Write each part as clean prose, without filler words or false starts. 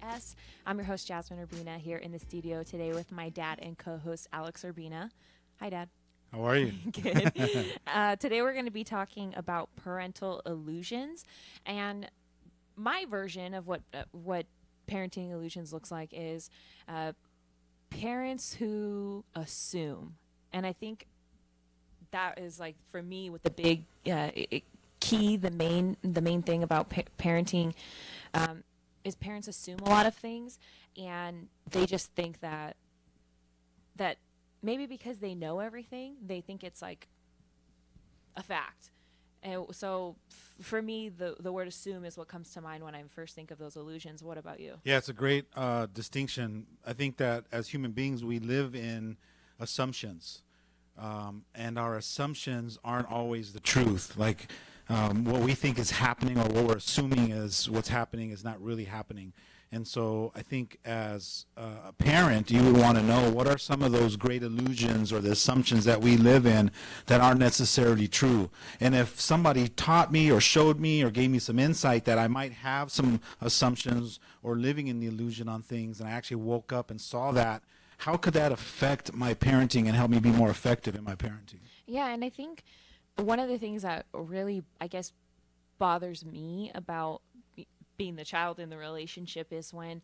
KHTS. I'm your host, Jasmine Urbina, here in the studio today with my dad and co host, Alex Urbina. Hi, Dad. How are you? Good. Today, we're going to be talking about parental illusions. And my version of what parenting illusions looks like is uh, parents who assume. And I think that is like for me with the big key, the main thing about parenting is parents assume a lot of things, and they just think that maybe because they know everything, they think it's like a fact. And so for me, the word assume is what comes to mind when I first think of those illusions. What about you? Yeah, it's a great distinction. I think that as human beings, we live in assumptions, and our assumptions aren't always the truth. Like what we think is happening, or what we're assuming is what's happening, is not really happening. And so I think as a parent, you would want to know what are some of those great illusions or the assumptions that we live in that aren't necessarily true. And if somebody taught me or showed me or gave me some insight that I might have some assumptions or living in the illusion on things, and I actually woke up and saw that, how could that affect my parenting and help me be more effective in my parenting? Yeah, and I think one of the things that really, I guess, bothers me about being the child in the relationship is when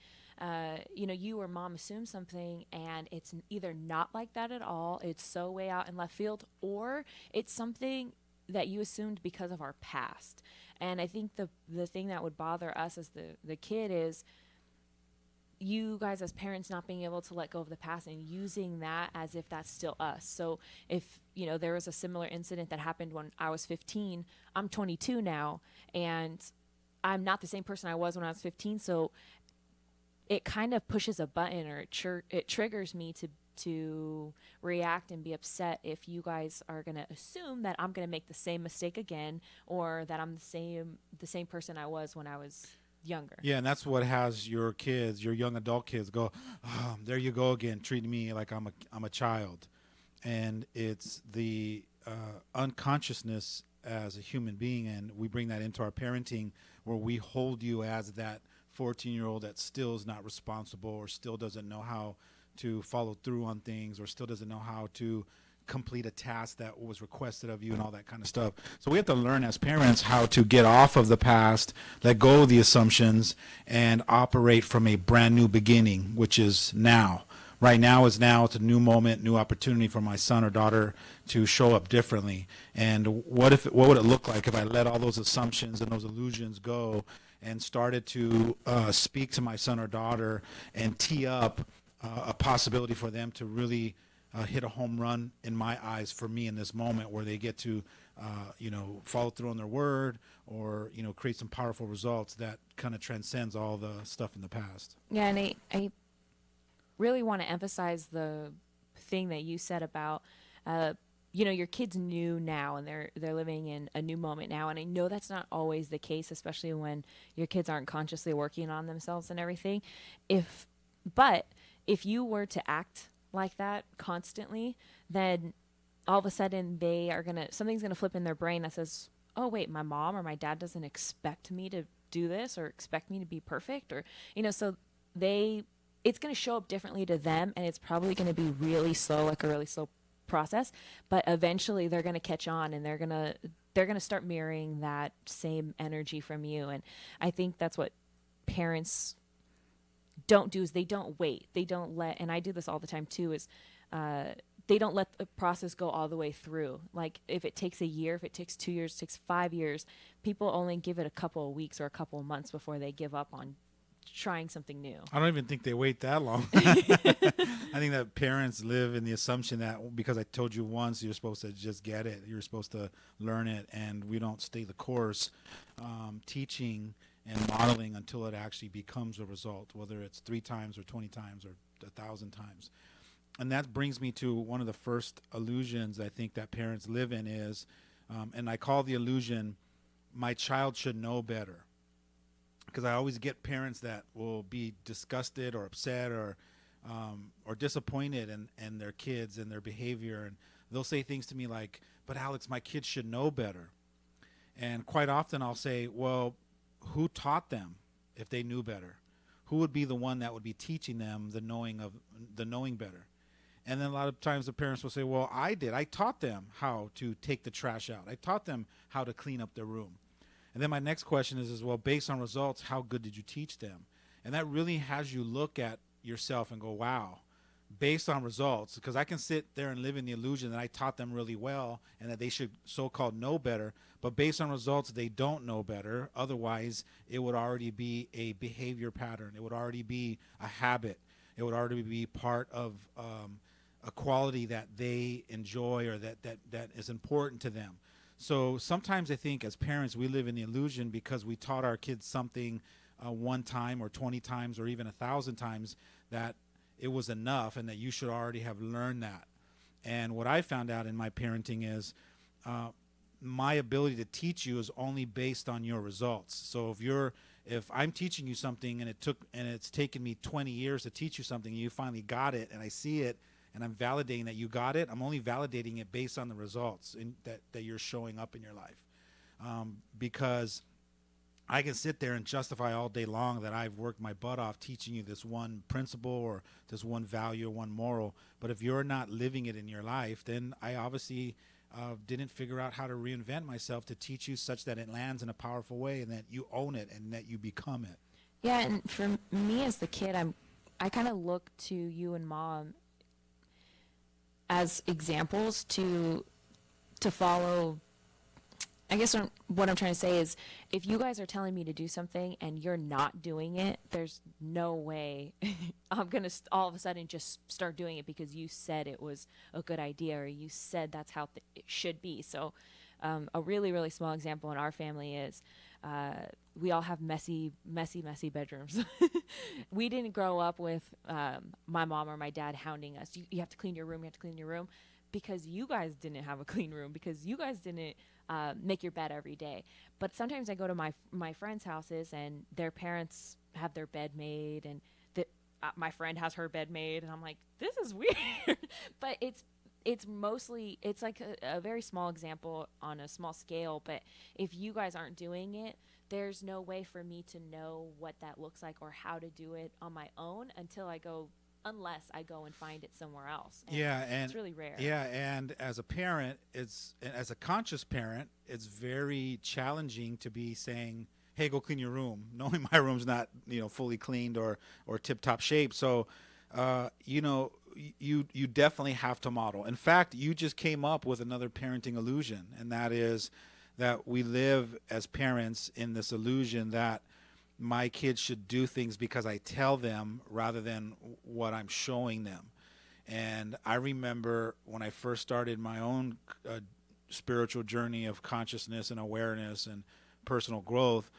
you or mom assume something and it's either not like that at all, it's so way out in left field, or it's something that you assumed because of our past. And I think the thing that would bother us as the kid is you guys as parents not being able to let go of the past and using that as if that's still us. So if there was a similar incident that happened when I was 15, I'm 22 now, and I'm not the same person I was when I was 15. So it kind of pushes a button, or it triggers me to react and be upset if you guys are going to assume that I'm going to make the same mistake again, or that I'm the same person I was when I was younger. Yeah, and that's what has your kids, your young adult kids, go, oh, there you go again, treating me like I'm a child. And it's the unconsciousness as a human being, and we bring that into our parenting, where we hold you as that 14-year-old that still is not responsible, or still doesn't know how to follow through on things, or still doesn't know how to complete a task that was requested of you, and all that kind of stuff. So we have to learn as parents how to get off of the past, let go of the assumptions, and operate from a brand new beginning, which is now. Right now is now. It's a new moment, new opportunity for my son or daughter to show up differently. And what would it look like if I let all those assumptions and those illusions go and started to speak to my son or daughter and tee up a possibility for them to really hit a home run in my eyes, for me, in this moment, where they get to follow through on their word, or create some powerful results that kind of transcends all the stuff in the past. Yeah, and I really want to emphasize the thing that you said about your kids new now, and they're living in a new moment now. And I know that's not always the case, especially when your kids aren't consciously working on themselves and everything. But if you were to act like that constantly, then all of a sudden something's gonna flip in their brain that says, oh wait, my mom or my dad doesn't expect me to do this, or expect me to be perfect, or so they it's going to show up differently to them, and it's probably going to be really slow, like a really slow process, but eventually they're going to catch on, and they're going to start mirroring that same energy from you. And I think that's what parents don't do, is they don't wait. They don't let, and I do this all the time too, is they don't let the process go all the way through. Like if it takes a year, if it takes 2 years, it takes 5 years, people only give it a couple of weeks or a couple of months before they give up on trying something new. I don't even think they wait that long. I think that parents live in the assumption that because I told you once, you're supposed to just get it. You're supposed to learn it, and we don't stay the course, teaching and modeling until it actually becomes a result, whether it's 3 times or 20 times or 1,000 times. And that brings me to one of the first illusions I think that parents live in is, and I call the illusion, my child should know better. Because I always get parents that will be disgusted or upset or disappointed in their kids and their behavior, and they'll say things to me like, "But Alex, my kids should know better." And quite often I'll say, "Well, who taught them if they knew better? who would be the one that would be teaching them the knowing better? And then a lot of times the parents will say, well, I did. I taught them how to take the trash out. I taught them how to clean up their room. And then my next question is well, based on results, how good did you teach them? And that really has you look at yourself and go, wow, based on results, because I can sit there and live in the illusion that I taught them really well and that they should so-called know better, but based on results, they don't know better. Otherwise, it would already be a behavior pattern. It would already be a habit. It would already be part of a quality that they enjoy or that is important to them. So sometimes I think as parents, we live in the illusion because we taught our kids something one time or 20 times or even 1,000 times that it was enough and that you should already have learned that. And what I found out in my parenting is my ability to teach you is only based on your results. So if I'm teaching you something and it's taken me 20 years to teach you something and you finally got it and I see it and I'm validating that you got it, I'm only validating it based on the results that you're showing up in your life. Because I can sit there and justify all day long that I've worked my butt off teaching you this one principle or this one value or one moral. But if you're not living it in your life, then I obviously didn't figure out how to reinvent myself to teach you such that it lands in a powerful way and that you own it and that you become it. Yeah, and for me as the kid, I kind of look to you and mom as examples to follow. I guess what I'm trying to say is if you guys are telling me to do something and you're not doing it, there's no way I'm going to all of a sudden just start doing it because you said it was a good idea or you said that's how it should be. So a really, really small example in our family is we all have messy bedrooms. We didn't grow up with my mom or my dad hounding us. You have to clean your room. You have to clean your room because you guys didn't have a clean room, because you guys didn't make your bed every day. But sometimes I go to my friends' houses and their parents have their bed made, and my friend has her bed made, and I'm like, this is weird. But it's mostly it's like a very small example on a small scale. But if you guys aren't doing it, there's no way for me to know what that looks like or how to do it on my own unless I go and find it somewhere else. And it's really rare. Yeah, and as a parent, as a conscious parent, it's very challenging to be saying, "Hey, go clean your room," knowing my room's not fully cleaned or tip top shape. So, you definitely have to model. In fact, you just came up with another parenting illusion, and that is that we live as parents in this illusion that my kids should do things because I tell them rather than what I'm showing them. And I remember when I first started my own spiritual journey of consciousness and awareness and personal growth,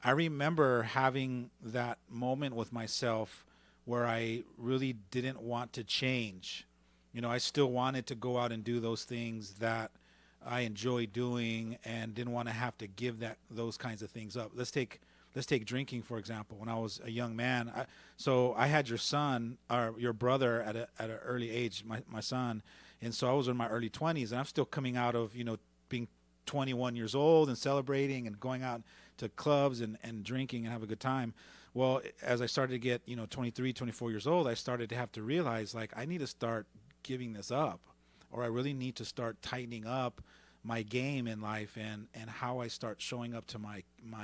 I remember having that moment with myself where I really didn't want to change. I still wanted to go out and do those things that I enjoy doing and didn't want to have to give those kinds of things up. Let's take drinking, for example. When I was a young man, I had your son or your brother at an early age, my son, and so I was in my early 20s, and I'm still coming out of being 21 years old and celebrating and going out to clubs and drinking and have a good time. Well, as I started to get 23, 24 years old, I started to have to realize like I need to start giving this up, or I really need to start tightening up my game in life and how I start showing up to my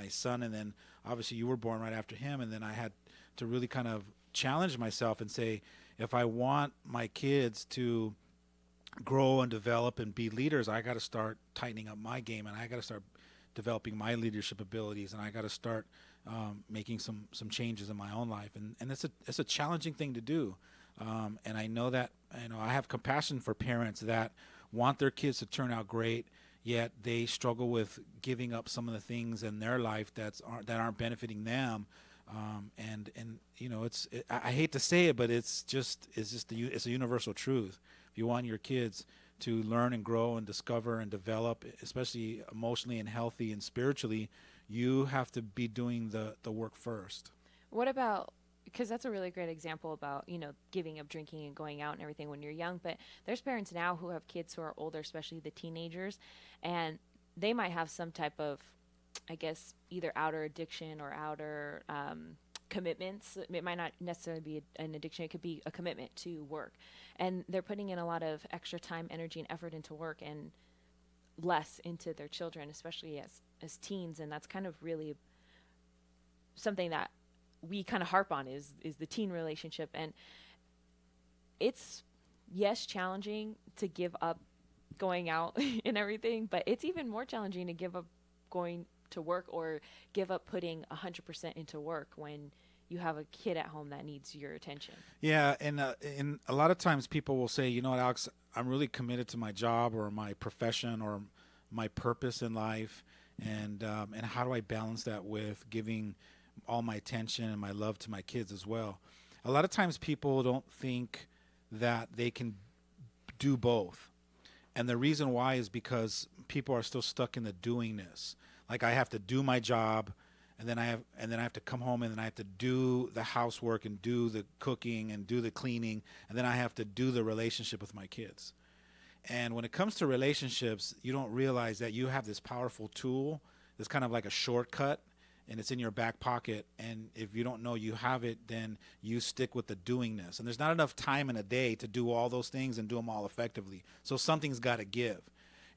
son. And then obviously you were born right after him, and then I had to really kind of challenge myself and say, if I want my kids to grow and develop and be leaders, I got to start tightening up my game, and I got to start developing my leadership abilities, and I got to start making some changes in my own life. And it's a challenging thing to do. And I know that I have compassion for parents that want their kids to turn out great, yet they struggle with giving up some of the things in their life that aren't benefiting them. I hate to say it, but it's a universal truth. If you want your kids to learn and grow and discover and develop, especially emotionally and healthy and spiritually, you have to be doing the work first. What about, because that's a really great example about, giving up drinking and going out and everything when you're young, but there's parents now who have kids who are older, especially the teenagers, and they might have some type of, I guess, either outer addiction or outer commitments. It might not necessarily be an addiction. It could be a commitment to work, and they're putting in a lot of extra time, energy, and effort into work, and less into their children, especially as teens. And that's kind of really something that we kind of harp on is the teen relationship. And it's, yes, challenging to give up going out and everything, but it's even more challenging to give up going to work or give up putting 100% into work when you have a kid at home that needs your attention. Yeah, and a lot of times people will say, you know what, Alex, I'm really committed to my job or my profession or my purpose in life, and how do I balance that with giving all my attention and my love to my kids as well? A lot of times people don't think that they can do both. And the reason why is because people are still stuck in the doingness. Like, I have to do my job, and then I have to come home, and then I have to do the housework and do the cooking and do the cleaning, and then I have to do the relationship with my kids. And when it comes to relationships, you don't realize that you have this powerful tool. It's kind of like a shortcut, and it's in your back pocket. And if you don't know you have it, then you stick with the doingness. And there's not enough time in a day to do all those things and do them all effectively. So something's got to give.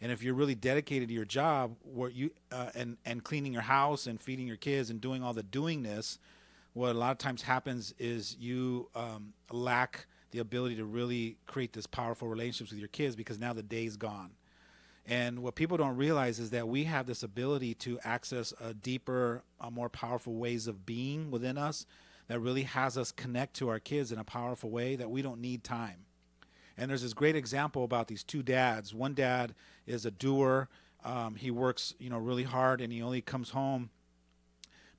And if you're really dedicated to your job, where you and cleaning your house and feeding your kids and doing all the doingness, what a lot of times happens is you lack the ability to really create this powerful relationships with your kids, because now the day's gone. And what people don't realize is that we have this ability to access a deeper, more powerful ways of being within us that really has us connect to our kids in a powerful way that we don't need time. And there's this great example about these two dads. One dad is a doer. He works, really hard, and he only comes home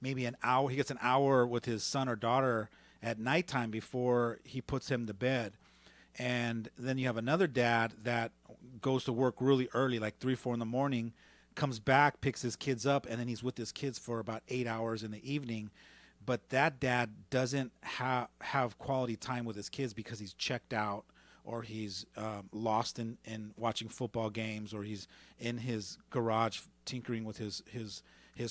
maybe an hour. He gets an hour with his son or daughter at nighttime before he puts him to bed. And then you have another dad that goes to work really early, like 3, 4 in the morning, comes back, picks his kids up, and then he's with his kids for about 8 hours in the evening. But that dad doesn't have quality time with his kids because he's checked out, or he's lost in watching football games, or he's in his garage tinkering with his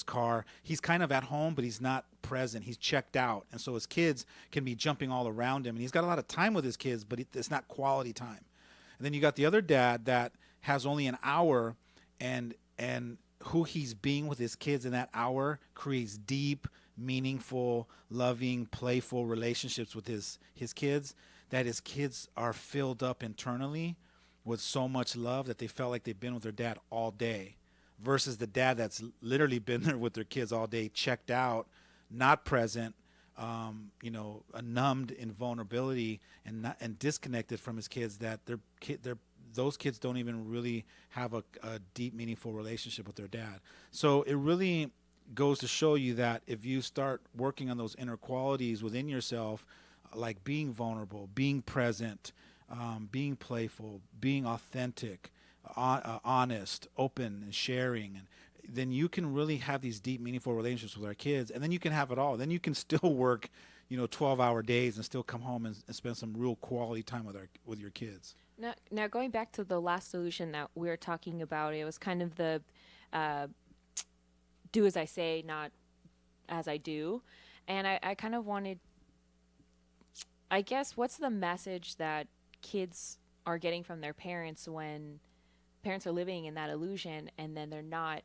car. He's kind of at home, but he's not present. He's checked out. And so his kids can be jumping all around him. And he's got a lot of time with his kids, but it's not quality time. And then you got the other dad that has only an hour, and who he's being with his kids in that hour creates deep, meaningful, loving, playful relationships with his kids, that his kids are filled up internally with so much love that they felt like they've been with their dad all day, versus the dad that's literally been there with their kids all day, checked out, not present, numbed in vulnerability, and disconnected from his kids, that those kids don't even really have a deep, meaningful relationship with their dad. So it really goes to show you that if you start working on those inner qualities within yourself, like being vulnerable, being present, being playful, being authentic, honest, open, and sharing, and then you can really have these deep, meaningful relationships with our kids, and then you can have it all. Then you can still work, 12-hour days and still come home and spend some real quality time with your kids. Now, going back to the last solution that we were talking about, it was kind of the do as I say, not as I do. And I kind of wanted, I guess, what's the message that kids are getting from their parents when parents are living in that illusion and then they're not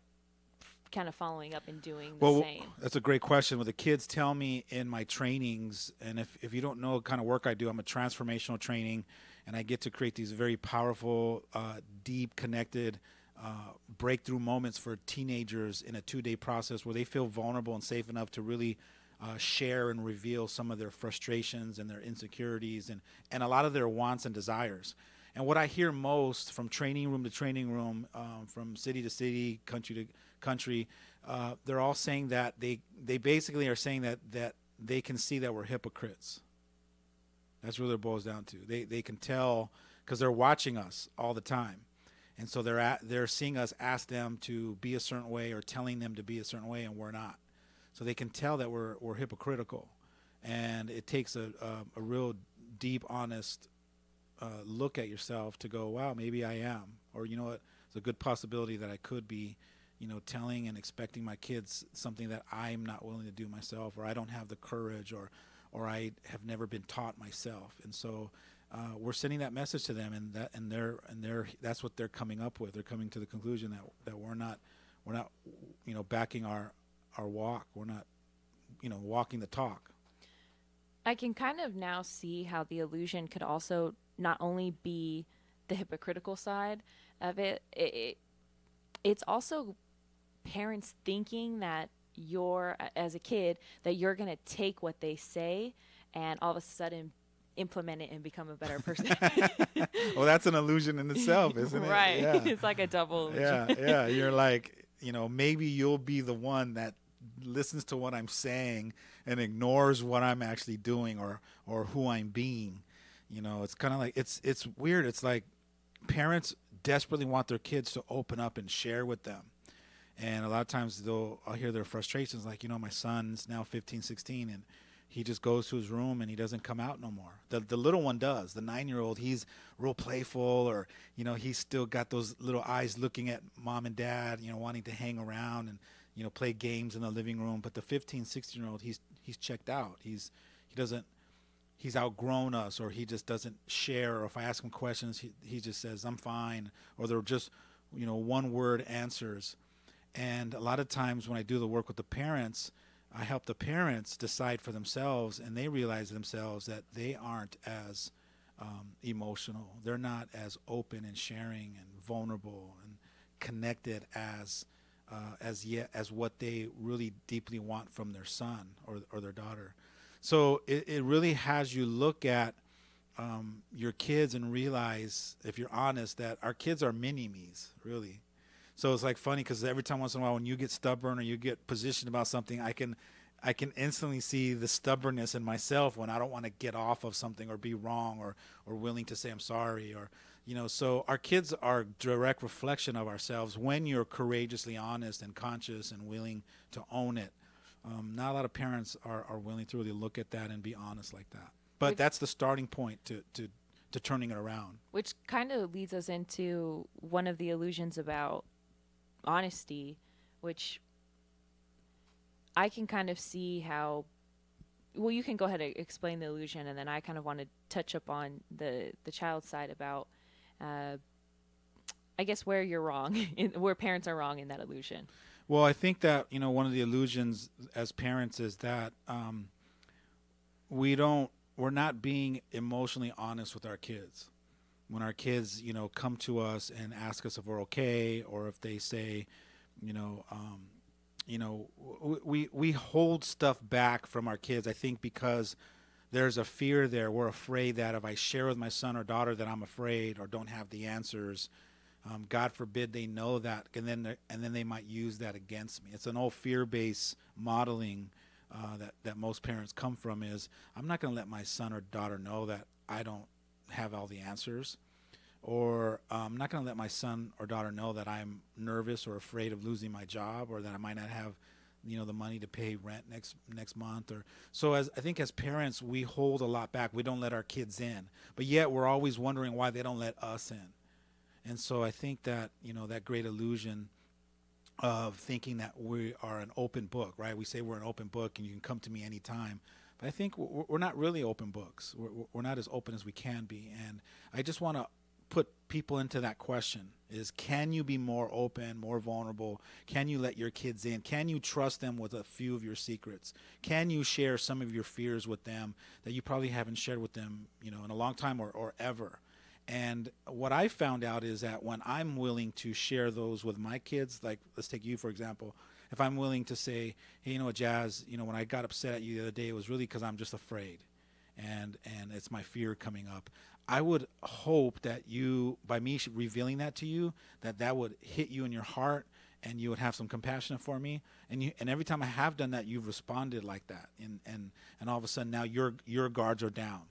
kind of following up and doing the same? That's a great question. What the kids tell me in my trainings, and if you don't know the kind of work I do, I'm a transformational training, and I get to create these very powerful, deep, connected breakthrough moments for teenagers in a 2-day process where they feel vulnerable and safe enough to really share and reveal some of their frustrations and their insecurities and a lot of their wants and desires. And what I hear most from training room to training room, from city to city, country to country, they're all saying that they basically are saying that they can see that we're hypocrites. That's what it boils down to. They can tell because they're watching us all the time. And so they're seeing us ask them to be a certain way or telling them to be a certain way, and we're not. So they can tell that we're hypocritical. And it takes a real deep, honest look at yourself to go, wow, maybe I am. Or, you know what, it's a good possibility that I could be telling and expecting my kids something that I'm not willing to do myself, or I don't have the courage, or I have never been taught myself. And so we're sending that message to them, and that's what they're coming up with. They're coming to the conclusion that we're not backing our walk. We're not walking the talk. I can kind of now see how the illusion could also not only be the hypocritical side of it's also parents thinking that you're, as a kid, that you're going to take what they say and all of a sudden implement it and become a better person. Well, that's an illusion in itself, isn't it? Right. Yeah. It's like a double illusion. Yeah. You're like, maybe you'll be the one that listens to what I'm saying and ignores what I'm actually doing, or who I'm being. It's kind of like, it's weird. It's like parents desperately want their kids to open up and share with them. And a lot of times I'll hear their frustrations, like, my son's now 15, 16, and he just goes to his room and he doesn't come out no more. The little one does. The 9-year-old, he's real playful, or, he's still got those little eyes looking at mom and dad, wanting to hang around and, play games in the living room. But the 15, 16-year-old, he's checked out. He's outgrown us, or he just doesn't share. Or if I ask him questions, he just says, I'm fine. Or they're just, one word answers. And a lot of times when I do the work with the parents, I help the parents decide for themselves, and they realize themselves that they aren't as emotional. They're not as open and sharing and vulnerable and connected as what they really deeply want from their son or their daughter. So it really has you look at your kids and realize, if you're honest, that our kids are mini-me's, really. So it's like funny, because every time once in a while when you get stubborn or you get positioned about something, I can instantly see the stubbornness in myself when I don't want to get off of something or be wrong, or willing to say I'm sorry, or so our kids are a direct reflection of ourselves when you're courageously honest and conscious and willing to own it. Not a lot of parents are willing to really look at that and be honest like that. But that's the starting point to turning it around. Which kind of leads us into one of the illusions about honesty, which I can kind of see how. Well, you can go ahead and explain the illusion, and then I kind of want to touch up on the child side about, I guess, where you're wrong, where parents are wrong in that illusion. Well, I think that one of the illusions as parents is that we're not being emotionally honest with our kids. When our kids come to us and ask us if we're okay, or if they say, we hold stuff back from our kids, I think, because there's a fear there. We're afraid that if I share with my son or daughter that I'm afraid or don't have the answers, God forbid they know that, and then they might use that against me. It's an old fear-based modeling that most parents come from. Is, I'm not going to let my son or daughter know that I don't have all the answers, or I'm not going to let my son or daughter know that I'm nervous or afraid of losing my job, or that I might not have the money to pay rent next month. Or so, as I think as parents, we hold a lot back. We don't let our kids in, but yet we're always wondering why they don't let us in. And so I think that that great illusion of thinking that we are an open book, right? We say we're an open book and you can come to me anytime. But I think we're not really open books. We're not as open as we can be. And I just want to put people into that question is, can you be more open, more vulnerable? Can you let your kids in? Can you trust them with a few of your secrets? Can you share some of your fears with them that you probably haven't shared with them, in a long time or ever? And what I found out is that when I'm willing to share those with my kids, like let's take you, for example, if I'm willing to say, hey, Jazz, when I got upset at you the other day, it was really because I'm just afraid. And it's my fear coming up. I would hope that you, by me revealing that to you, that would hit you in your heart, and you would have some compassion for me. And every time I have done that, you've responded like that. And all of a sudden now your guards are down.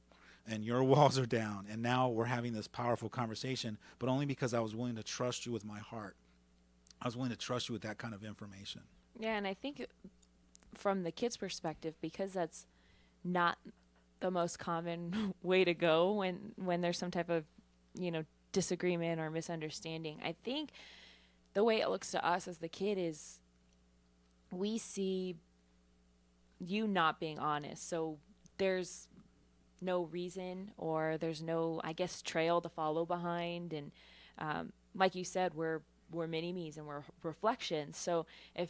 And your walls are down, and now we're having this powerful conversation, but only because I was willing to trust you with my heart. I was willing to trust you with that kind of information. Yeah, and I think from the kid's perspective, because that's not the most common way to go when there's some type of, disagreement or misunderstanding, I think the way it looks to us as the kid is we see you not being honest. So there's no reason, or there's no, I guess, trail to follow behind. And like you said, we're mini me's and we're reflections. So if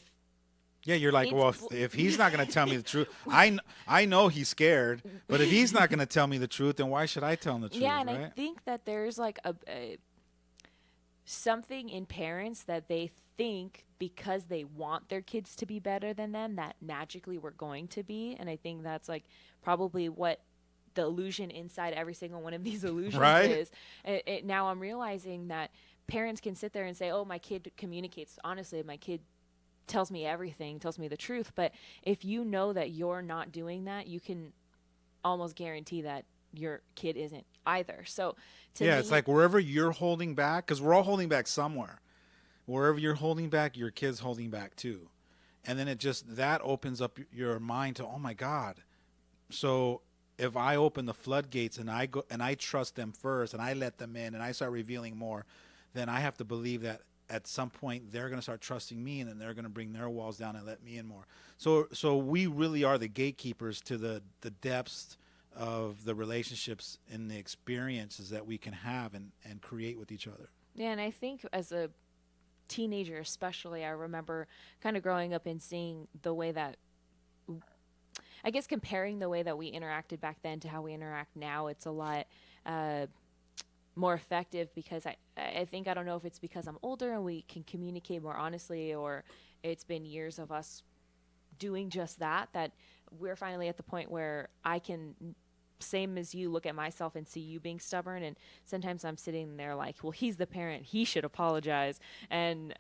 Yeah, you're like, well, if he's not going to tell me the truth, I know he's scared, but if he's not going to tell me the truth, then why should I tell him the truth? yeah, and right? I think that there's like a something in parents that they think because they want their kids to be better than them, that magically we're going to be. And I think that's like probably what the illusion inside every single one of these illusions Right? is. Now I'm realizing that parents can sit there and say, oh, my kid communicates honestly, my kid tells me everything, tells me the truth. But if you know that you're not doing that, you can almost guarantee that your kid isn't either. So to Yeah, me, it's like wherever you're holding back, because we're all holding back somewhere. Wherever you're holding back, your kid's holding back too. And then that opens up your mind to, oh my God. So if I open the floodgates and I go and I trust them first and I let them in and I start revealing more, then I have to believe that at some point they're going to start trusting me, and then they're going to bring their walls down and let me in more. So we really are the gatekeepers to the depths of the relationships and the experiences that we can have and create with each other. yeah, and I think as a teenager especially, I remember kind of growing up and seeing the way that, I guess, comparing the way that we interacted back then to how we interact now, it's a lot more effective because I think, I don't know if it's because I'm older and we can communicate more honestly, or it's been years of us doing just that we're finally at the point where I can, same as you, look at myself and see you being stubborn. And sometimes I'm sitting there like, well, he's the parent, he should apologize. And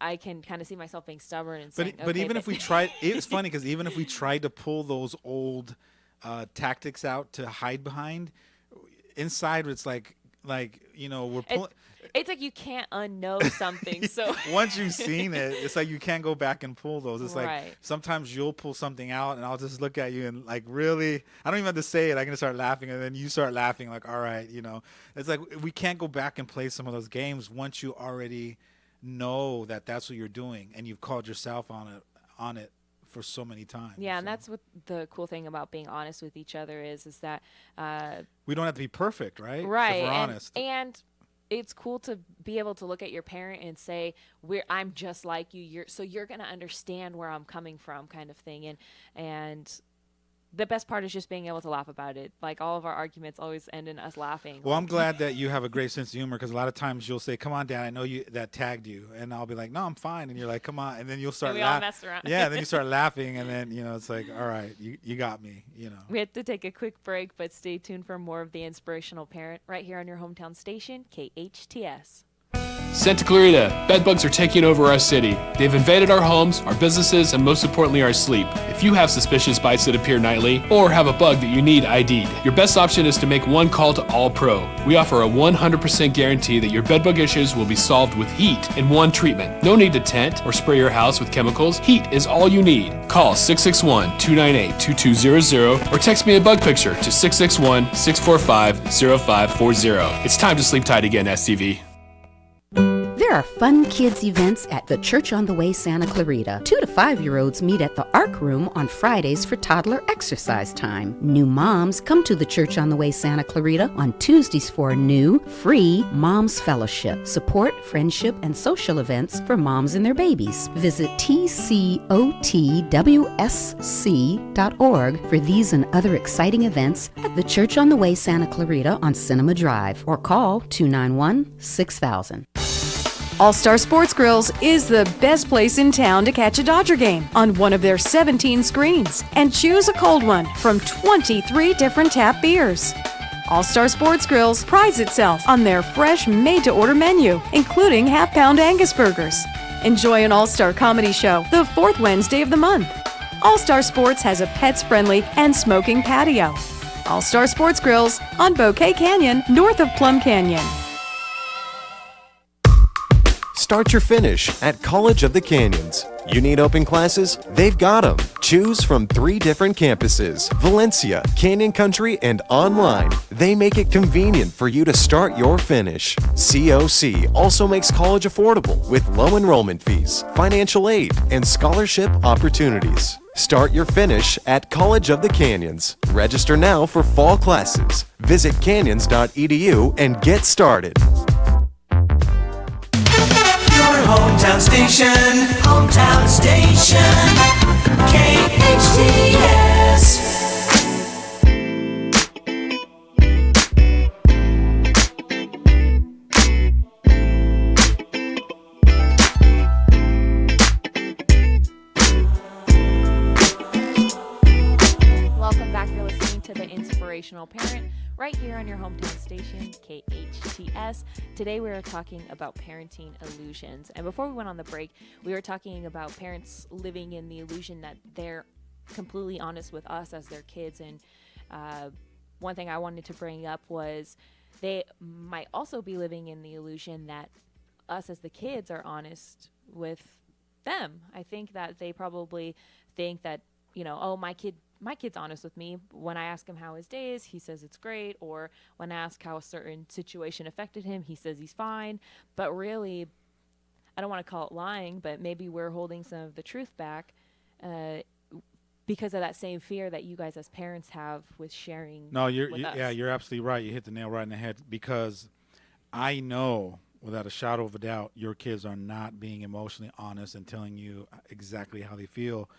I can kind of see myself being stubborn and saying, but even if we tried, it's funny because even if we tried to pull those old tactics out to hide behind, inside it's like we're pulling. It's like you can't unknow something. So once you've seen it, it's like you can't go back and pull those. It's like Right. sometimes you'll pull something out and I'll just look at you and like, really, I don't even have to say it. I can start laughing, and then you start laughing like, all right, it's like we can't go back and play some of those games once you already know that that's what you're doing and you've called yourself on it for so many times. yeah, and So that's what the cool thing about being honest with each other is that we don't have to be perfect, right? right, If we're and honest. and it's cool to be able to look at your parent and say, I'm just like you, so you're gonna understand where I'm coming from, kind of thing. And the best part is just being able to laugh about it. Like, all of our arguments always end in us laughing. Well, I'm glad that you have a great sense of humor, because a lot of times you'll say, come on, Dad, I know you that tagged you. And I'll be like, no, I'm fine. And you're like, come on. And then you'll start we all laughing. mess around. Yeah, then you start laughing. And then, it's like, all right, you got me, We have to take a quick break, but stay tuned for more of The Inspirational Parent right here on your hometown station, KHTS. Santa Clarita, bedbugs are taking over our city. They've invaded our homes, our businesses, and most importantly, our sleep. If you have suspicious bites that appear nightly, or have a bug that you need ID'd, your best option is to make one call to All Pro. We offer a 100% guarantee that your bedbug issues will be solved with heat in one treatment. No need to tent or spray your house with chemicals. Heat is all you need. Call 661-298-2200 or text me a bug picture to 661-645-0540. It's time to sleep tight again, STV. There are fun kids events at the Church on the Way Santa Clarita. 2 to 5-year-olds meet at the Arc Room on Fridays for toddler exercise time. New moms come to the Church on the Way Santa Clarita on Tuesdays for new, free Moms Fellowship. Support, friendship, and social events for moms and their babies. Visit tcotwsc.org for these and other exciting events at the Church on the Way Santa Clarita on Cinema Drive, or call 291-6000. All-Star Sports Grills is the best place in town to catch a Dodger game on one of their 17 screens and choose a cold one from 23 different tap beers. All-Star Sports Grills prides itself on their fresh, made-to-order menu, including half-pound Angus burgers. Enjoy an All-Star comedy show the fourth Wednesday of the month. All-Star Sports has a pets-friendly and smoking patio. All-Star Sports Grills on Bouquet Canyon, north of Plum Canyon. Start your finish at College of the Canyons. You need open classes? They've got them. Choose from 3 different campuses: Valencia, Canyon Country, and online. They make it convenient for you to start your finish. COC also makes college affordable with low enrollment fees, financial aid, and scholarship opportunities. Start your finish at College of the Canyons. Register now for fall classes. Visit canyons.edu and get started. Your hometown station, KHTS. Welcome back. You're listening to The Inspirational Parent right here on your hometown station, KHTS. Today we are talking about parenting illusions. And before we went on the break, we were talking about parents living in the illusion that they're completely honest with us as their kids. And one thing I wanted to bring up was they might also be living in the illusion that us as the kids are honest with them. I think that they probably think that, oh, my kid's honest with me. When I ask him how his day is, he says it's great. Or when I ask how a certain situation affected him, he says he's fine. But really, I don't want to call it lying, but maybe we're holding some of the truth back because of that same fear that you guys as parents have with sharing. No, with us. yeah, you're absolutely right. You hit the nail right in the head, because I know without a shadow of a doubt your kids are not being emotionally honest and telling you exactly how they feel.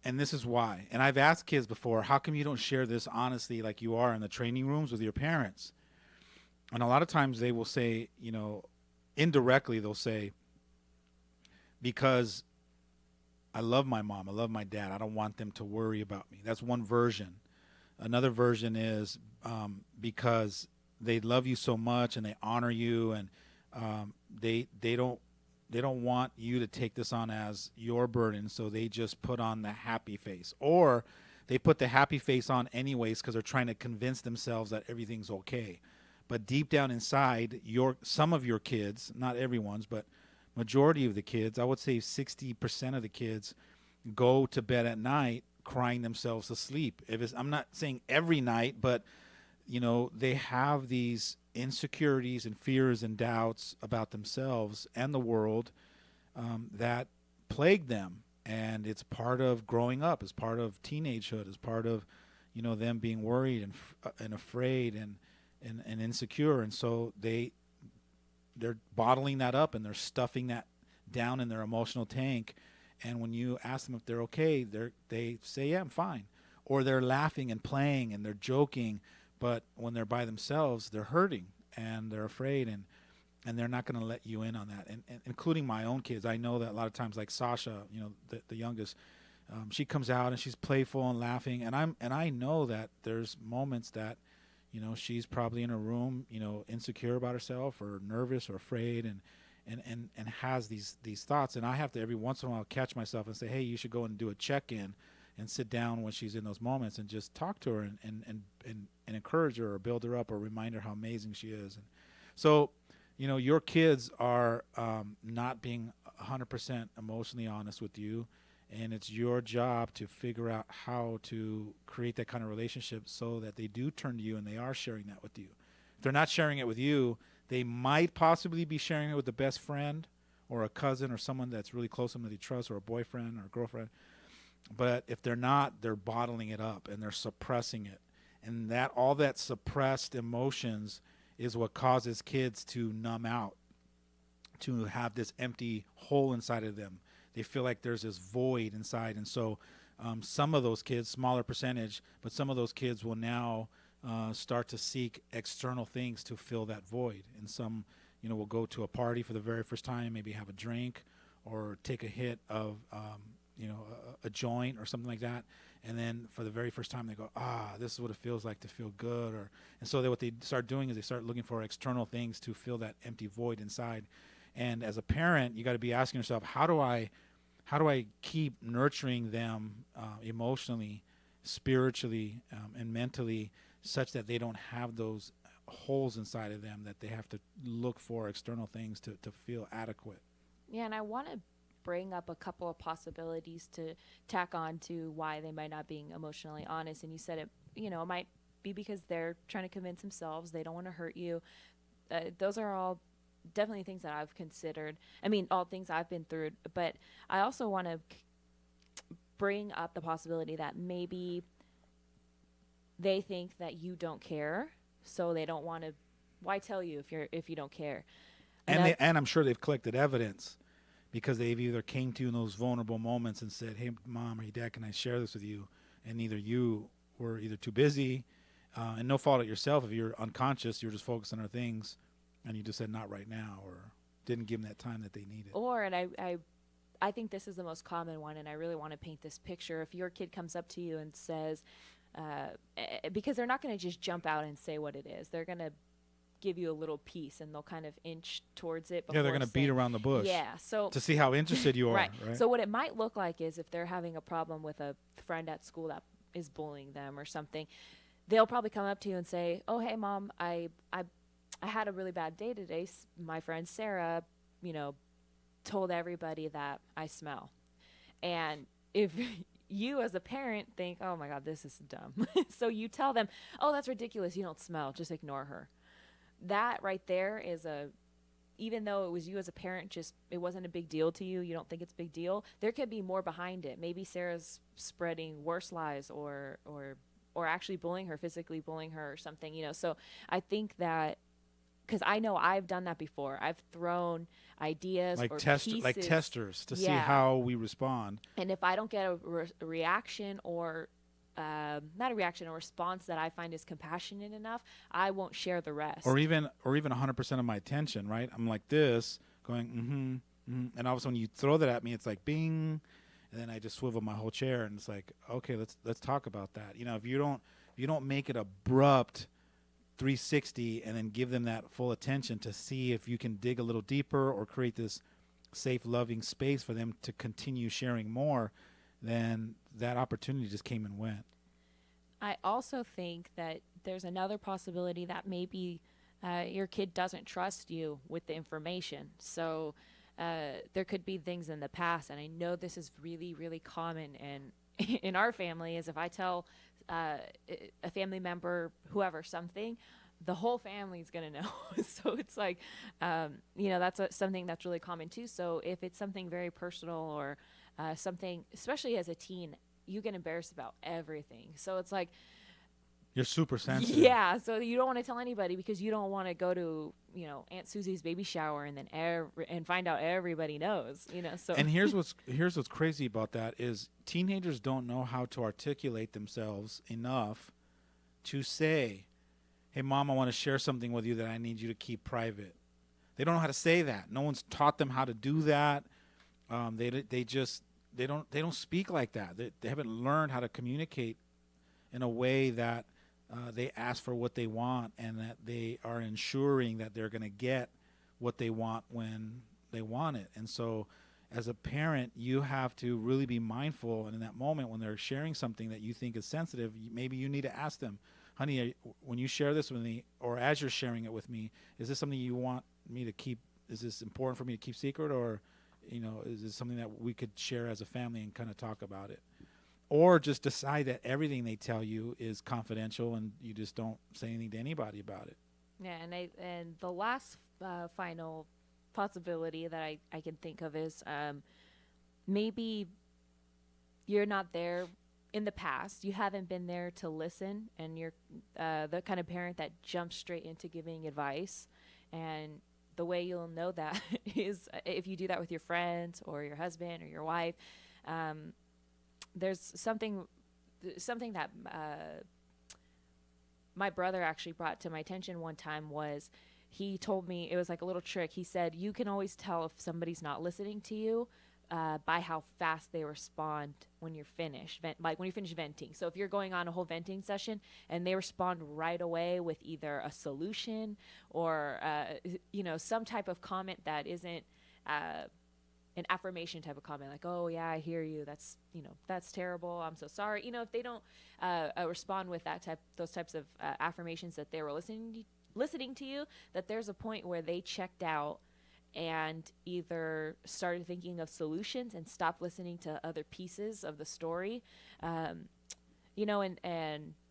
And this is why. And I've asked kids before, how come you don't share this honestly like you are in the training rooms with your parents? And a lot of times they will say, indirectly they'll say, because I love my mom, I love my dad, I don't want them to worry about me. That's one version. Another version is because they love you so much and they honor you, and they don't want you to take this on as your burden, so they just put on the happy face. Or they put the happy face on anyways because they're trying to convince themselves that everything's okay. But deep down inside, some of your kids, not everyone's, but majority of the kids, I would say 60% of the kids, go to bed at night crying themselves to sleep. I'm not saying every night, but they have these insecurities and fears and doubts about themselves and the world that plague them. And it's part of growing up, it's part of teenagehood, it's part of them being worried and afraid and insecure. And so they're bottling that up and they're stuffing that down in their emotional tank. And when you ask them if they're okay, they say, yeah, I'm fine. Or they're laughing and playing and they're joking, but when they're by themselves, they're hurting and they're afraid, and they're not going to let you in on that. And including my own kids, I know that a lot of times, like Sasha, the youngest, she comes out and she's playful and laughing, and I know that there's moments that she's probably in a room, insecure about herself or nervous or afraid, and has these thoughts. And I have to every once in a while catch myself and say, hey, you should go and do a check-in and sit down when she's in those moments and just talk to her and encourage her or build her up or remind her how amazing she is. And so, your kids are not being 100% emotionally honest with you, and it's your job to figure out how to create that kind of relationship so that they do turn to you and they are sharing that with you. If they're not sharing it with you, they might possibly be sharing it with a best friend or a cousin or someone that's really close to them that they trust, or a boyfriend or a girlfriend. But if they're not, they're bottling it up and they're suppressing it. And that all that suppressed emotions is what causes kids to numb out, to have this empty hole inside of them. They feel like there's this void inside. And so some of those kids, smaller percentage, but some of those kids will now start to seek external things to fill that void. And some, will go to a party for the very first time, maybe have a drink or take a hit of, a joint or something like that. And then for the very first time they go, this is what it feels like to feel good. And so what they start doing is they start looking for external things to fill that empty void inside. And as a parent, you got to be asking yourself, how do I keep nurturing them emotionally, spiritually, and mentally, such that they don't have those holes inside of them that they have to look for external things to feel adequate. Yeah, and I want to bring up a couple of possibilities to tack on to why they might not being emotionally honest. And you said it, it might be because they're trying to convince themselves they don't want to hurt you. Those are all definitely things that I've considered. I mean, all things I've been through. But I also want to bring up the possibility that maybe they think that you don't care, so they don't want to. Why tell you if you don't care? And I'm sure they've collected evidence because they've either came to you in those vulnerable moments and said, "Hey, mom or hey, dad, can I share this with you?" And either you were either too busy, and no fault of yourself if you're unconscious, you're just focused on other things, and you just said not right now, or didn't give them that time that they needed. Or, and I think this is the most common one, and I really want to paint this picture. If your kid comes up to you and says, because they're not going to just jump out and say what it is, they're going to give you a little piece, and they'll kind of inch towards it. Yeah, they're going to beat around the bush. Yeah, so to see how interested you are. right. Right. So what it might look like is if they're having a problem with a friend at school that is bullying them or something, they'll probably come up to you and say, "Oh, hey, mom, I had a really bad day today. My friend Sarah, told everybody that I smell." And if you as a parent think, "Oh my God, this is dumb," so you tell them, "Oh, that's ridiculous. You don't smell. Just ignore her." That right there is even though it was you as a parent, it wasn't a big deal to you. You don't think it's a big deal. There could be more behind it. Maybe Sarah's spreading worse lies or actually bullying her, physically bullying her or something, So I think that, because I know I've done that before. I've thrown ideas like or testers to see how we respond. And if I don't get a reaction or not a reaction, a response that I find is compassionate enough, I won't share the rest. Or even 100% of my attention, right? I'm like this, going, and all of a sudden you throw that at me, it's like bing, and then I just swivel my whole chair, and it's like, okay, let's talk about that. If you don't make it abrupt 360 and then give them that full attention to see if you can dig a little deeper or create this safe, loving space for them to continue sharing more, then that opportunity just came and went. I also think that there's another possibility that maybe your kid doesn't trust you with the information. So there could be things in the past, and I know this is really, really common and in our family, is if I tell a family member, whoever, something, the whole family's going to know. So it's like, that's something that's really common too. So if it's something very personal or something, especially as a teen, you get embarrassed about everything. So it's like, you're super sensitive. Yeah, so you don't want to tell anybody because you don't want to go to, Aunt Susie's baby shower and then and find out everybody knows, So And here's what's crazy about that is teenagers don't know how to articulate themselves enough to say, "Hey, Mom, I want to share something with you that I need you to keep private." They don't know how to say that. No one's taught them how to do that. They don't speak like that. They haven't learned how to communicate in a way that they ask for what they want and that they are ensuring that they're going to get what they want when they want it. And so as a parent, you have to really be mindful. And in that moment when they're sharing something that you think is sensitive, maybe you need to ask them, "Honey, when you share this with me, or as you're sharing it with me, is this something you want me to keep? Is this important for me to keep secret, or is this something that we could share as a family and kind of talk about it?" Or just decide that everything they tell you is confidential and you just don't say anything to anybody about it. Yeah, and the last final possibility that I can think of is maybe you're not there in the past. You haven't been there to listen, and you're the kind of parent that jumps straight into giving advice. And the way you'll know that is if you do that with your friends or your husband or your wife. There's something that my brother actually brought to my attention one time. Was he told me, it was like a little trick. He said, you can always tell if somebody's not listening to you by how fast they respond when you're finished, like when you finish venting. So if you're going on a whole venting session and they respond right away with either a solution or some type of comment that isn't an affirmation type of comment, like, "Oh yeah, I hear you. That's terrible. I'm so sorry." If they don't respond with those types of affirmations that they were listening to you, that there's a point where they checked out and either started thinking of solutions and stopped listening to other pieces of the story. And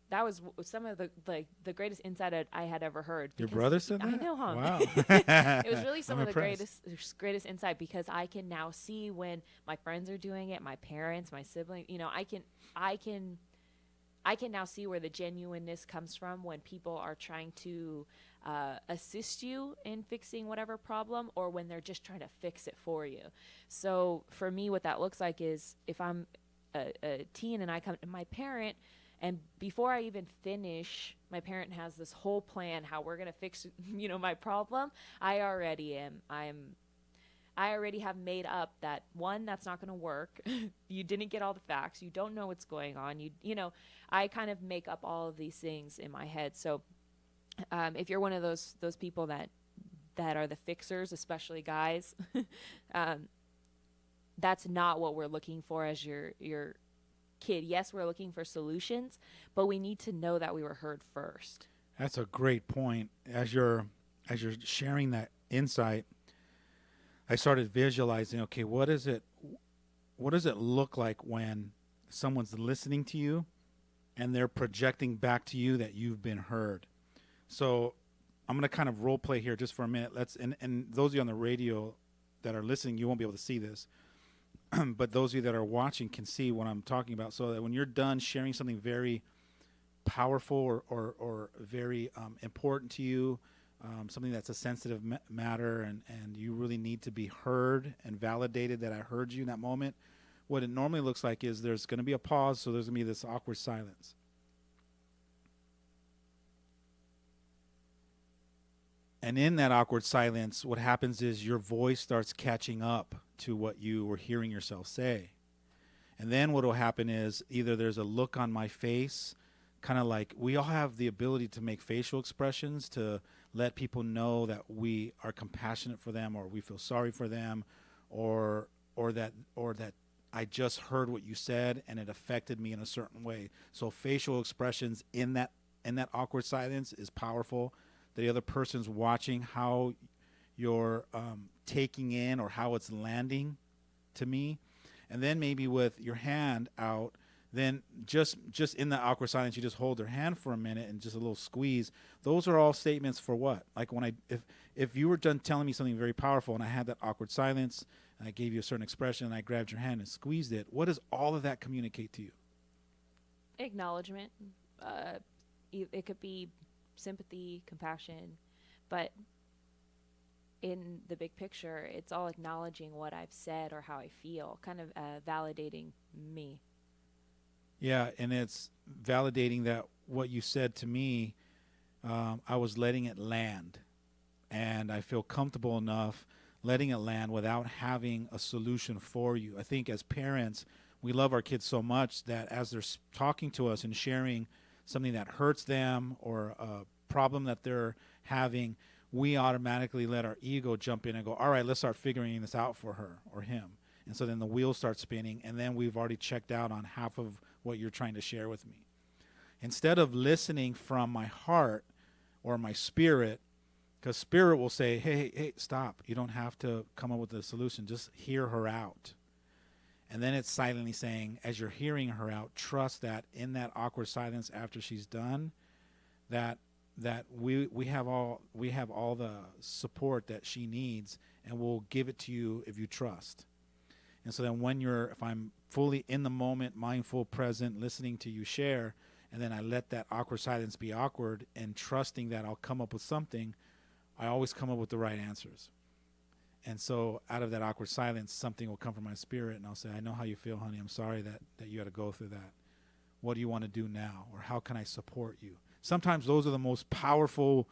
that was some of the greatest insight I had ever heard. Your because brother said that? I know, huh? Wow. It was really some I'm of the impressed. greatest insight, because I can now see when my friends are doing it, my parents, my siblings. I can now see where the genuineness comes from when people are trying to assist you in fixing whatever problem, or when they're just trying to fix it for you. So for me, what that looks like is, if I'm a teen and I come to my parent, and before I even finish, my parent has this whole plan how we're gonna fix my problem. I already have made up that, one, that's not going to work. You didn't get all the facts. You don't know what's going on. I kind of make up all of these things in my head. So if you're one of those people that are the fixers, especially guys, that's not what we're looking for as your kid. Yes, we're looking for solutions, but we need to know that we were heard first. That's a great point. As you're sharing that insight, I started visualizing, okay, what does it look like when someone's listening to you and they're projecting back to you that you've been heard? So I'm going to kind of role play here just for a minute. And those of you on the radio that are listening, you won't be able to see this. But those of you that are watching can see what I'm talking about. So that when you're done sharing something very powerful or very important to you, something that's a sensitive matter, and you really need to be heard and validated that I heard you in that moment, what it normally looks like is there's going to be a pause, so there's going to be this awkward silence. And in that awkward silence, what happens is your voice starts catching up to what you were hearing yourself say. And then what will happen is either there's a look on my face, kind of like we all have the ability to make facial expressions to let people know that we are compassionate for them, or we feel sorry for them, or that I just heard what you said and it affected me in a certain way. So facial expressions in that awkward silence is powerful. The other person's watching how you're taking in or how it's landing to me. And then maybe with your hand out, then just in the awkward silence, you just hold their hand for a minute and just a little squeeze. Those are all statements for what? Like when if you were done telling me something very powerful and I had that awkward silence and I gave you a certain expression and I grabbed your hand and squeezed it, what does all of that communicate to you? Acknowledgement. It could be sympathy, compassion, but in the big picture, it's all acknowledging what I've said or how I feel, kind of validating me. Yeah, and it's validating that what you said to me, I was letting it land. And I feel comfortable enough letting it land without having a solution for you. I think as parents, we love our kids so much that as they're talking to us and sharing something that hurts them or a problem that they're having, we automatically let our ego jump in and go, all right, let's start figuring this out for her or him. And so then the wheels start spinning, and then we've already checked out on half of what you're trying to share with me. Instead of listening from my heart or my spirit, because spirit will say, hey, stop. You don't have to come up with a solution. Just hear her out. And then it's silently saying, as you're hearing her out, trust that in that awkward silence after she's done, that we have all the support that she needs, and we'll give it to you if you trust. And so then if I'm fully in the moment, mindful, present, listening to you share, and then I let that awkward silence be awkward and trusting that I'll come up with something, I always come up with the right answers. And so out of that awkward silence, something will come from my spirit, and I'll say, I know how you feel, honey. I'm sorry that you had to go through that. What do you want to do now? Or how can I support you? Sometimes those are the most powerful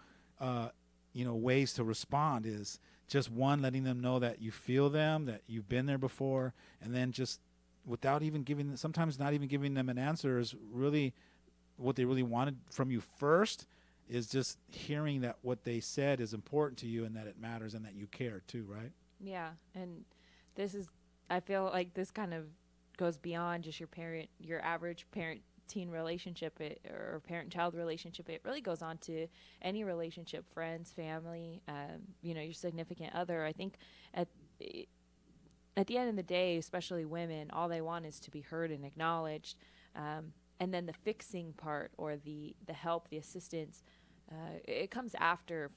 ways to respond, is just one, letting them know that you feel them, that you've been there before, and then just without even sometimes not even giving them an answer is really what they really wanted from you first, is just hearing that what they said is important to you and that it matters and that you care too, right? Yeah, and I feel like this kind of goes beyond just your average parent teen relationship or parent-child relationship, it really goes on to any relationship, friends, family, your significant other. I think at the end of the day, especially women, all they want is to be heard and acknowledged. And then the fixing part, or the help, the assistance, it comes after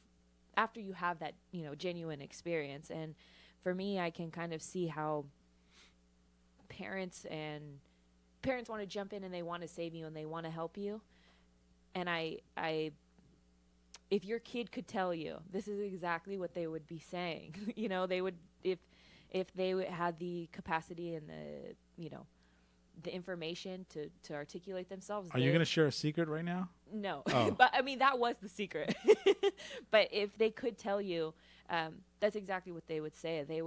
you have that, genuine experience. And for me, I can kind of see how parents want to jump in and they want to save you and they want to help you. And if your kid could tell you, this is exactly what they would be saying. They would, if they had the capacity and the information to articulate themselves. Are you going to share a secret right now? No. Oh. But I mean, that was the secret. But if they could tell you, that's exactly what they would say. They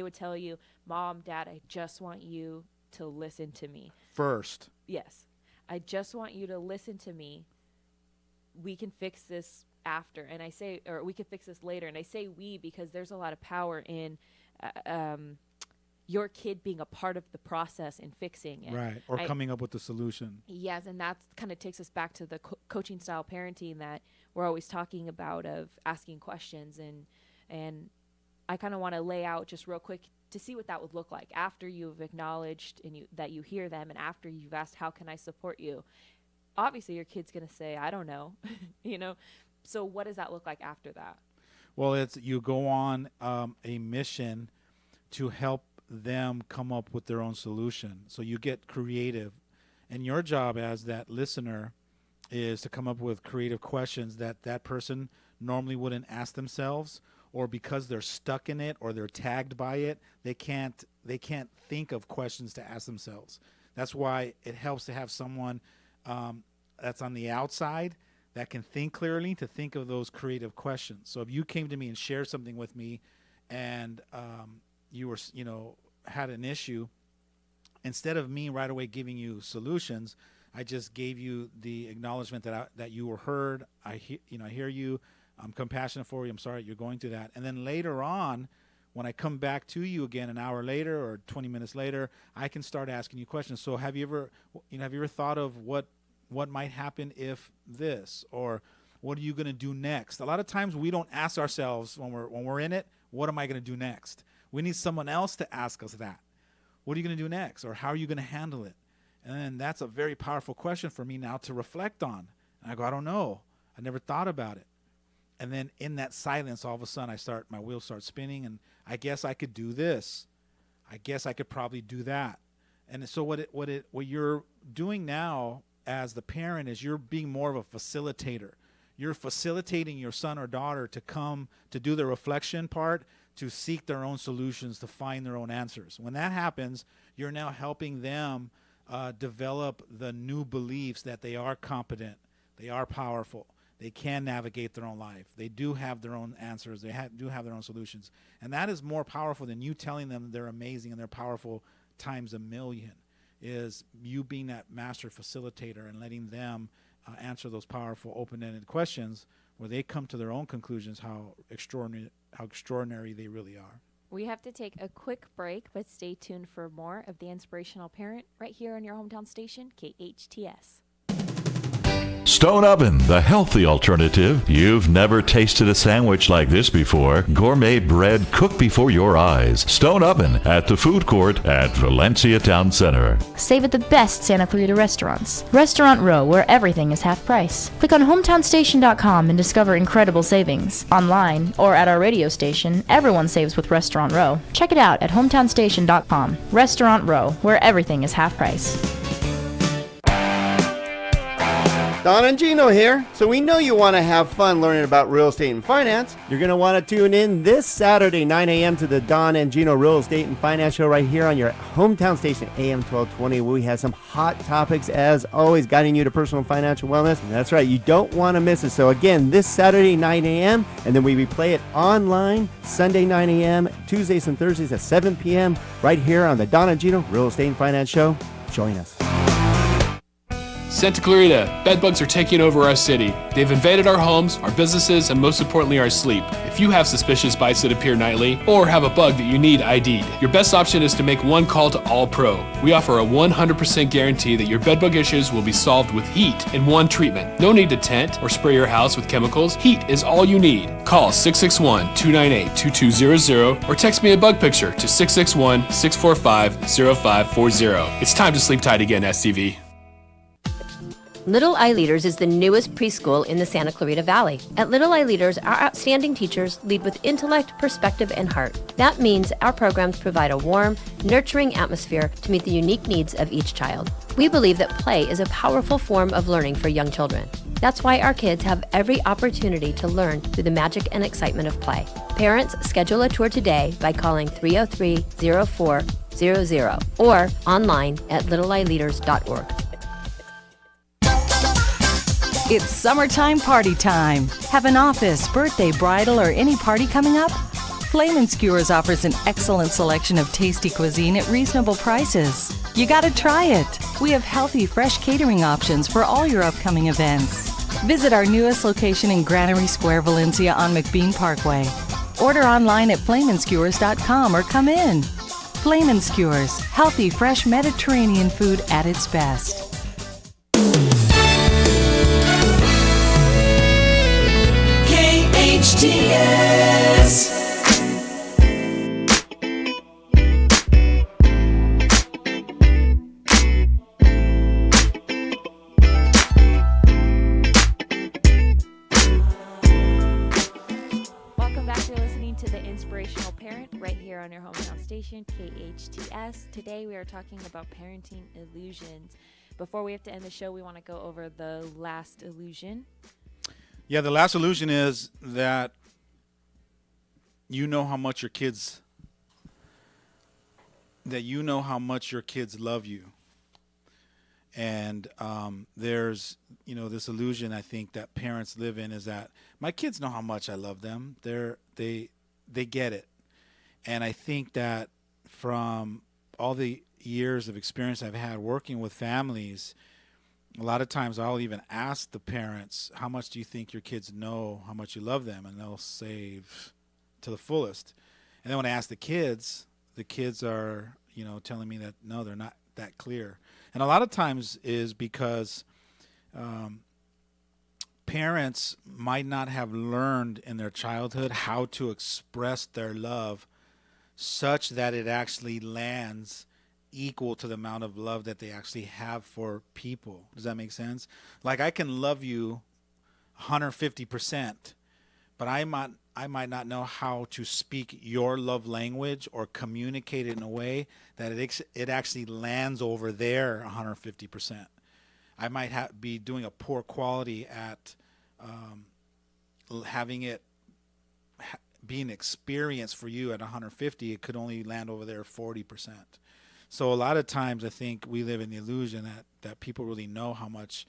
would tell you, Mom, Dad, I just want you to listen to me. First. Yes. I just want you to listen to me. We can fix this after. And I say, or we can fix this later. And I say we because there's a lot of power in your kid being a part of the process in fixing it. Right. Or coming up with the solution. Yes, and that kind of takes us back to the coaching style parenting that we're always talking about, of asking questions. And I kind of want to lay out just real quick to see what that would look like after you've acknowledged and that you hear them, and after you've asked, how can I support you? Obviously, your kid's going to say, I don't know. So what does that look like after that? Well, it's you go on a mission to help them come up with their own solution. So you get creative, and your job as that listener is to come up with creative questions that person normally wouldn't ask themselves, or because they're stuck in it or they're tagged by it, they can't think of questions to ask themselves. That's why it helps to have someone that's on the outside that can think clearly, to think of those creative questions. So if you came to me and shared something with me, and you were, had an issue, instead of me right away giving you solutions, I just gave you the acknowledgement that you were heard. I hear you. I'm compassionate for you. I'm sorry you're going through that. And then later on, when I come back to you again an hour later or 20 minutes later, I can start asking you questions. So have you ever thought of what might happen if this, or what are you going to do next? A lot of times we don't ask ourselves when we're in it, what am I going to do next? We need someone else to ask us that. What are you going to do next? Or how are you going to handle it? And then that's a very powerful question for me now to reflect on. And I go, I don't know. I never thought about it. And then in that silence, all of a sudden my wheels start spinning, and I guess I could do this. I guess I could probably do that. And so what you're doing now as the parent is you're being more of a facilitator. You're facilitating your son or daughter to come to do the reflection part, to seek their own solutions, to find their own answers. When that happens, you're now helping them develop the new beliefs that they are competent, they are powerful, they can navigate their own life, they do have their own answers, they do have their own solutions. And that is more powerful than you telling them they're amazing and they're powerful times a million, is you being that master facilitator and letting them answer those powerful open-ended questions where they come to their own conclusions how extraordinary they really are. We have to take a quick break, but stay tuned for more of The Inspirational Parent right here on your hometown station, KHTS. Stone Oven, the healthy alternative. You've never tasted a sandwich like this before. Gourmet bread cooked before your eyes. Stone Oven at the food court at Valencia Town Center. Save at the best Santa Clarita restaurants. Restaurant Row, where everything is half price. Click on hometownstation.com and discover incredible savings. Online or at our radio station, everyone saves with Restaurant Row. Check it out at hometownstation.com. Restaurant Row, where everything is half price. Don and Gino here. So we know you want to have fun learning about real estate and finance. You're going to want to tune in this Saturday, 9 a.m. to the Don and Gino Real Estate and Finance Show right here on your hometown station, AM 1220. We have some hot topics, as always, guiding you to personal and financial wellness. And that's right, you don't want to miss it. So again, this Saturday, 9 a.m., and then we replay it online Sunday, 9 a.m., Tuesdays and Thursdays at 7 p.m. right here on the Don and Gino Real Estate and Finance Show. Join us. Santa Clarita, bedbugs are taking over our city. They've invaded our homes, our businesses, and most importantly, our sleep. If you have suspicious bites that appear nightly, or have a bug that you need ID'd, your best option is to make one call to All Pro. We offer a 100% guarantee that your bedbug issues will be solved with heat in one treatment. No need to tent or spray your house with chemicals. Heat is all you need. Call 661-298-2200 or text me a bug picture to 661-645-0540. It's time to sleep tight again, STV. Little Eye Leaders is the newest preschool in the Santa Clarita Valley. At Little Eye Leaders, our outstanding teachers lead with intellect, perspective, and heart. That means our programs provide a warm, nurturing atmosphere to meet the unique needs of each child. We believe that play is a powerful form of learning for young children. That's why our kids have every opportunity to learn through the magic and excitement of play. Parents, schedule a tour today by calling 303-0400 or online at littleeyeleaders.org. It's summertime party time. Have an office, birthday, bridal, or any party coming up? Flame & Skewers offers an excellent selection of tasty cuisine at reasonable prices. You gotta try it. We have healthy, fresh catering options for all your upcoming events. Visit our newest location in Granary Square, Valencia on McBean Parkway. Order online at flameandskewers.com or come in. Flame & Skewers, healthy, fresh Mediterranean food at its best. KHTS. Welcome back. You're listening to the Inspirational Parent right here on your hometown station, KHTS. Today we are talking about parenting illusions. Before we have to end the show, we want to go over the last illusion. Yeah, the last illusion is that you know how much your kids love you. And there's, this illusion I think that parents live in is that my kids know how much I love them. They get it. And I think that from all the years of experience I've had working with families, a lot of times I'll even ask the parents, how much do you think your kids know how much you love them? And they'll say to the fullest. And then when I ask the kids are, telling me that, no, they're not that clear. And a lot of times is because parents might not have learned in their childhood how to express their love such that it actually lands equal to the amount of love that they actually have for people. Does that make sense? Like I can love you 150%, but I might not know how to speak your love language or communicate it in a way that it actually lands over there 150%. I might be doing a poor quality at having it being experienced for you at 150. It could only land over there 40%. So a lot of times I think we live in the illusion that people really know how much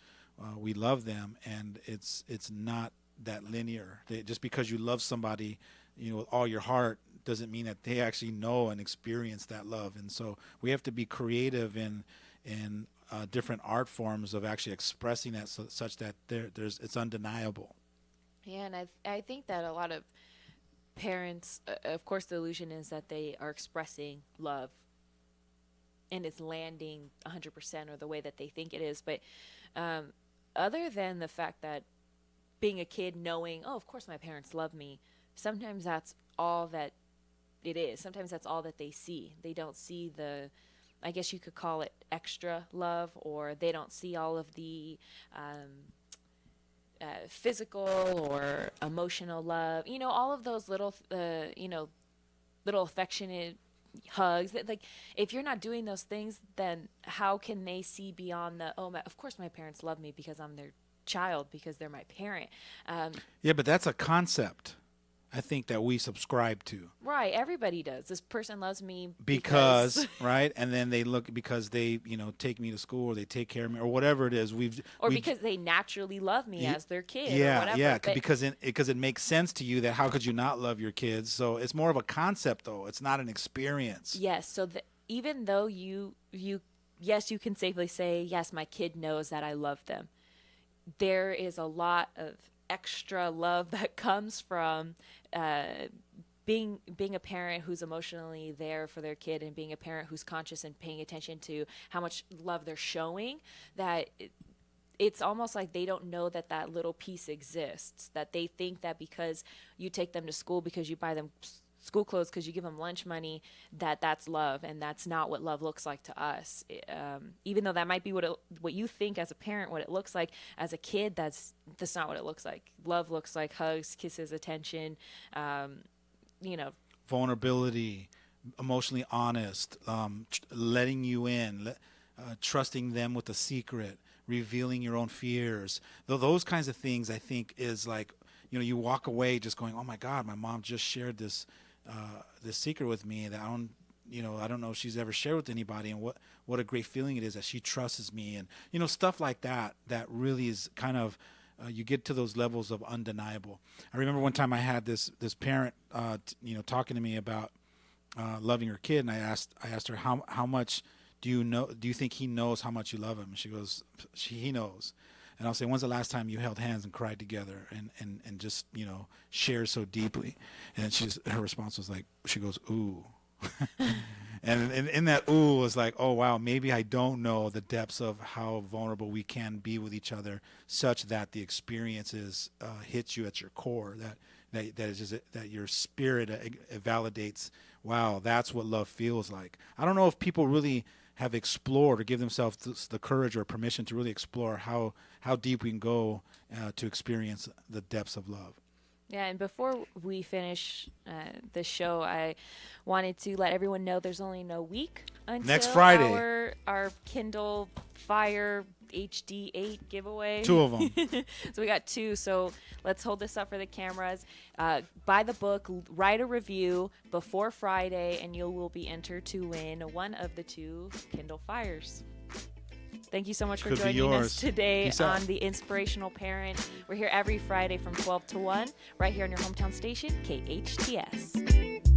we love them, and it's not that linear. Just because you love somebody, with all your heart doesn't mean that they actually know and experience that love. And so we have to be creative in different art forms of actually expressing that such that it's undeniable. Yeah, and I think that a lot of parents, of course, the illusion is that they are expressing love and it's landing 100% or the way that they think it is. But other than the fact that being a kid knowing, oh, of course my parents love me, sometimes that's all that it is. Sometimes that's all that they see. They don't see I guess you could call it extra love, or they don't see all of the physical or emotional love. All of those little, little affectionate hugs. Like, if you're not doing those things, then how can they see beyond of course my parents love me because I'm their child, because they're my parent. Yeah, but that's a concept I think that we subscribe to. Right, everybody does. This person loves me because right, and then they look because they take me to school, or they take care of me, or whatever it is. Because they naturally love me as their kid. Yeah, or whatever. yeah, because it makes sense to you that how could you not love your kids? So it's more of a concept, though. It's not an experience. Yes. So even though you yes, you can safely say, yes, my kid knows that I love them. There is a lot of extra love that comes from being a parent who's emotionally there for their kid, and being a parent who's conscious and paying attention to how much love they're showing, that it's almost like they don't know that that little piece exists, that they think that because you take them to school, because you buy them school clothes, because you give them lunch money, that's love, and that's not what love looks like to us. Even though that might be what you think as a parent, what it looks like, as a kid, that's not what it looks like. Love looks like hugs, kisses, attention, vulnerability, emotionally honest, letting you in, trusting them with a secret, revealing your own fears. Those kinds of things, I think, is like, you walk away just going, oh my God, my mom just shared this secret with me that I don't know if she's ever shared with anybody, and what a great feeling it is that she trusts me, and stuff like that really is kind of, you get to those levels of undeniable. I remember one time I had this parent talking to me about loving her kid, and I asked her, how much do you think he knows how much you love him? And she goes, he knows. And I'll say, when's the last time you held hands and cried together and just shared so deeply? And her response was like, she goes, ooh. And in that ooh was like, oh wow, maybe I don't know the depths of how vulnerable we can be with each other, such that the experiences hit you at your core, that your spirit validates, wow, that's what love feels like. I don't know if people really have explored or give themselves the courage or permission to really explore how deep we can go to experience the depths of love. Yeah, and before we finish the show, I wanted to let everyone know there's only no week until next Friday, our Kindle Fire HD 8 giveaway. 2 of them. So we got 2. So let's hold this up for the cameras. Buy the book, write a review before Friday, and you will be entered to win one of the 2 Kindle Fires. Thank you so much for joining us today on The Inspirational Parent. We're here every Friday from 12 to 1, right here on your hometown station, KHTS.